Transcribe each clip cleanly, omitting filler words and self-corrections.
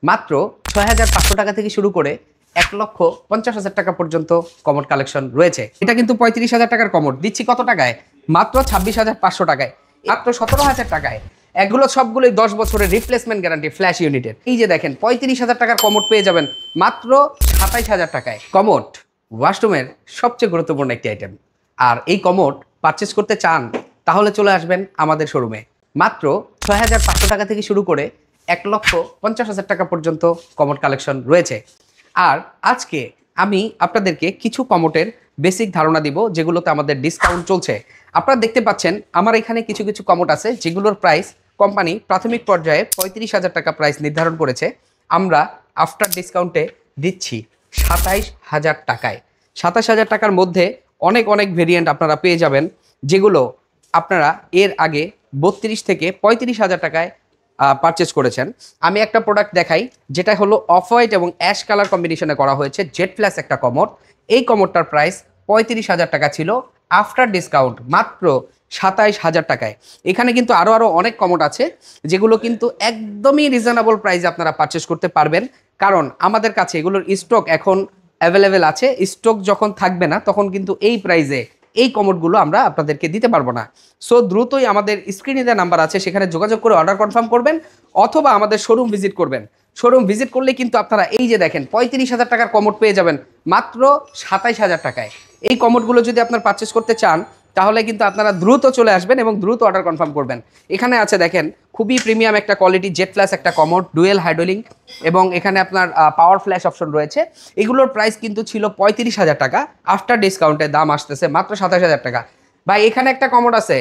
মাত্র ৬,৫০০ টাকা থেকে শুরু করে ১,৫০,০০০ টাকা পর্যন্ত কমোড কালেকশন রয়েছে। এটা কিন্তু ৩৫,০০০ টাকার কমোড দিচ্ছি কত টাকায়? মাত্র ২৬,৫০০ টাকায়, মাত্র ১৭,০০০ টাকায়। এগুলো সবগুলোই ১০ বছরের রিপ্লেসমেন্ট গ্যারান্টি ফ্ল্যাশ ইউনিটের। এই যে দেখেন ৩৫,০০০ টাকার কমোড পেয়ে যাবেন মাত্র ২৭,০০০ টাকায়। কমোড ওয়াশরুমের সবচেয়ে গুরুত্বপূর্ণ একটি আইটেম। আর এই কমোড পারচেস করতে চান তাহলে চলে আসবেন আমাদের শোরুমে। মাত্র ৬,৫০০ টাকা থেকে শুরু করে ১,৫০,০০০ টাকা পর্যন্ত কমোড কালেকশন রয়েছে। আর আজকে আমি আপনাদেরকে কিছু কমোডের বেসিক ধারণা দিব যেগুলোতে আমাদের ডিসকাউন্ট চলছে। আপনারা দেখতে পাচ্ছেন আমার এখানে কিছু কিছু কমোড আছে যেগুলোর প্রাইস কোম্পানি প্রাথমিক পর্যায়ে ৩৫,০০০ টাকা প্রাইস নির্ধারণ করেছে। আমরা আফটার ডিসকাউন্টে দিচ্ছি ২৭,০০০ টাকায়। ২৭,০০০ টাকার মধ্যে অনেক অনেক ভেরিয়েন্ট আপনারা পেয়ে যাবেন, যেগুলো আপনারা এর আগে ৩২ থেকে ৩৫,০০০ টাকায় পারচেস করেছেন। আমি একটা প্রোডাক্ট দেখাই যেটা হলো অফ হোয়াইট এবং অ্যাশ কালার কম্বিনেশনে করা হয়েছে, জেড ফ্ল্যাশ একটা কমোড। এই কমোডটার প্রাইস ৩৫,০০০ টাকা ছিল, আফটার ডিসকাউন্ট মাত্র ২৭,০০০ টাকায়। এখানে কিন্তু আরও অনেক কমোড আছে যেগুলো কিন্তু একদমই রিজনেবল প্রাইসে আপনারা পারচেস করতে পারবেন, কারণ আমাদের কাছে এগুলোর স্টক এখন অ্যাভেলেবেল আছে। স্টক যখন থাকবে না তখন কিন্তু এই প্রাইসে এই কমোডগুলো আমরা আপনাদেরকে দিতে পারবো না। সো দ্রুতই আমাদের স্ক্রিনে যে নাম্বার আছে সেখানে যোগাযোগ করে অর্ডার কনফার্ম করবেন, অথবা আমাদের শোরুম ভিজিট করবেন। শোরুম ভিজিট করলে কিন্তু আপনারা এই যে দেখেন ৩৫,০০০ টাকার কমোড পেয়ে যাবেন মাত্র ২৭,০০০ টাকায়। এই কমোডগুলো যদি আপনারা পারচেস করতে চান তাহলে কিন্তু আপনারা দ্রুত চলে আসবেন এবং দ্রুত অর্ডার কনফার্ম করবেন। এখানে আছে দেখেন খুবই প্রিমিয়াম একটা কোয়ালিটি জেড ফ্ল্যাশ একটা কমোড, ডুয়েল হাইড্রোলিক, এবং এখানে আপনার পাওয়ার ফ্ল্যাশ অপশন রয়েছে। এগুলোর প্রাইস কিন্তু ছিল ৩৫,০০০ টাকা, আফটার ডিসকাউন্টে দাম আসতেছে মাত্র ২৭,০০০ টাকা। ভাই এখানে একটা কমোড আছে,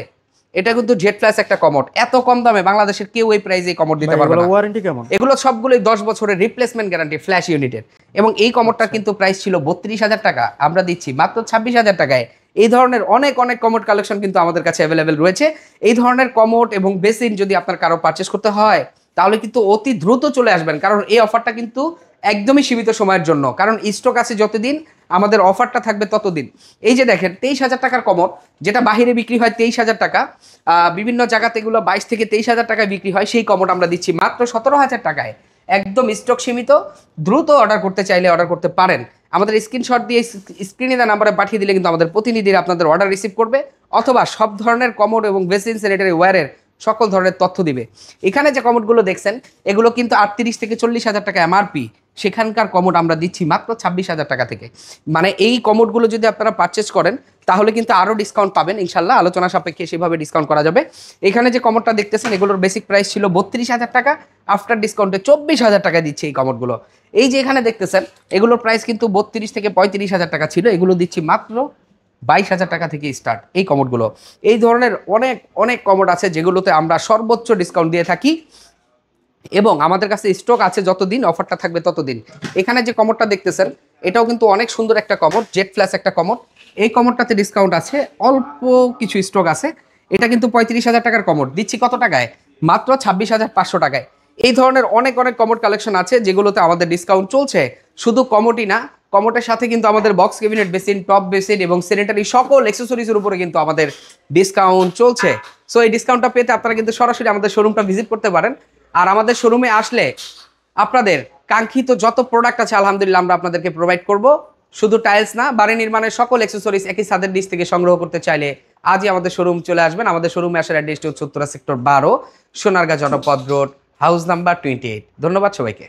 এটা কিন্তু জেড ফ্ল্যাশ একটা কমোড। এত কম দামে বাংলাদেশের কেউ এই প্রাইসে কমোড দিতে পারবে না। ওয়ারেন্টি কেমন? এগুলো সবগুলোই ১০ বছরের রিপ্লেসমেন্ট গ্যারান্টি ফ্ল্যাশ ইউনিটের। এবং এই কমোডটার কিন্তু প্রাইস ছিল ৩২,০০০ টাকা, আমরা দিচ্ছি মাত্র ২৬,০০০ টাকায়। এই ধরনের অনেক অনেক কমোড কালেকশন কিন্তু আমাদের কাছে অ্যাভেলেবেল রয়েছে। এই ধরনের কমোড এবং বেসিন যদি আপনার কারো পারচেস করতে হয় তাহলে কিন্তু অতি দ্রুত চলে আসবেন, কারণ এই অফারটা কিন্তু একদমই সীমিত সময়ের জন্য, কারণ স্টক আছে যতদিন আমাদের অফারটা থাকবে ততদিন। এই যে দেখেন ২৩,০০০ টাকার কমোড, যেটা বাহিরে বিক্রি হয় ২৩,০০০ টাকা, বিভিন্ন জায়গাতে এগুলো ২২ থেকে ২৩,০০০ টাকায় বিক্রি হয়, সেই কমোড আমরা দিচ্ছি মাত্র ১৭,০০০ টাকায়। একদম স্টক সীমিত, দ্রুত অর্ডার করতে চাইলে অর্ডার করতে পারেন। আমাদের স্ক্রিনশট দিয়ে স্ক্রিনে দেওয়া নাম্বারে পাঠিয়ে দিলে কিন্তু আমাদের প্রতিনিধিরা আপনাদের অর্ডার রিসিভ করবে, অথবা সব ধরনের কমোড এবং বেসিন স্যানিটারি ওয়্যারের সকল ধরনের তথ্য দিবে। এখানে যে কমোডগুলো দেখছেন এগুলো কিন্তু ৩৮ থেকে ৪০,০০০ টাকা এমআরপি, সেখানকার কমোড আমরা দিচ্ছি মাত্র ২৬,০০০ টাকা থেকে। মানে এই কমোডগুলো যদি আপনারা পারচেস করেন তাহলে কিন্তু আরও ডিসকাউন্ট পাবেন ইনশাল্লাহ, আলোচনা সাপেক্ষে সেভাবে ডিসকাউন্ট করা যাবে। এখানে যে কমোডটা দেখতেছেন এগুলোর বেসিক প্রাইস ছিল ৩২,০০০ টাকা, আফটার ডিসকাউন্টে ২৪,০০০ টাকা দিচ্ছে এই কমোডগুলো। এই যে এখানে দেখতেছেন এগুলোর প্রাইস কিন্তু ৩২ থেকে ৩৫,০০০ টাকা ছিল, এগুলো দিচ্ছি মাত্র ২২,০০০ টাকা থেকে স্টার্ট এই কমোডগুলো। এই ধরনের অনেক অনেক কমোড আছে যেগুলোতে আমরা সর্বোচ্চ ডিসকাউন্ট দিয়ে থাকি, এবং আমাদের কাছে স্টক আছে যতদিন অফারটা থাকবে ততদিন। এখানে যে কমোডটা দেখতেছেন এটাও কিন্তু অনেক সুন্দর একটা কমোড, জেড ফ্ল্যাশ একটা কমোড। এই কমোডটাতে ডিসকাউন্ট আছে, অল্প কিছু স্টক আছে। এটা কিন্তু ৩৫,০০০ টাকার কমোড দিচ্ছি কত টাকায়? মাত্র ২৬,৫০০ টাকায়। এই ধরনের অনেক অনেক কমোড কালেকশন আছে যেগুলোতে আমাদের ডিসকাউন্ট চলছে। শুধু কমোডই না, কমোডের সাথে কিন্তু আমাদের box cabinet basin, top basin এবং স্যানিটারি সকল অ্যাক্সেসরিজের উপরে কিন্তু আমাদের ডিসকাউন্ট চলছে। সো এই ডিসকাউন্টটা পেতে আপনারা কিন্তু সরাসরি আমাদের শোরুমটা ভিজিট করতে পারেন। আর আমাদের শোরুমে আসলে আপনাদের কাঙ্ক্ষিত যত প্রোডাক্ট আছে আলহামদুলিল্লাহ আমরা আপনাদেরকে প্রোভাইড করব। শুধু টাইলস না, বাড়ি নির্মাণের সকল অ্যাক্সেসরিজ একই ছাদের নিচ থেকে সংগ্রহ করতে চাইলে আজই আমাদের শোরুম চলে আসবেন। আমাদের শোরুমে আসার অ্যাড্রেসটি হচ্ছে উত্তরা সেক্টর ১২, সোনারগাঁ জনপদ রোড, হাউস নাম্বার 28। ধন্যবাদ সবাইকে।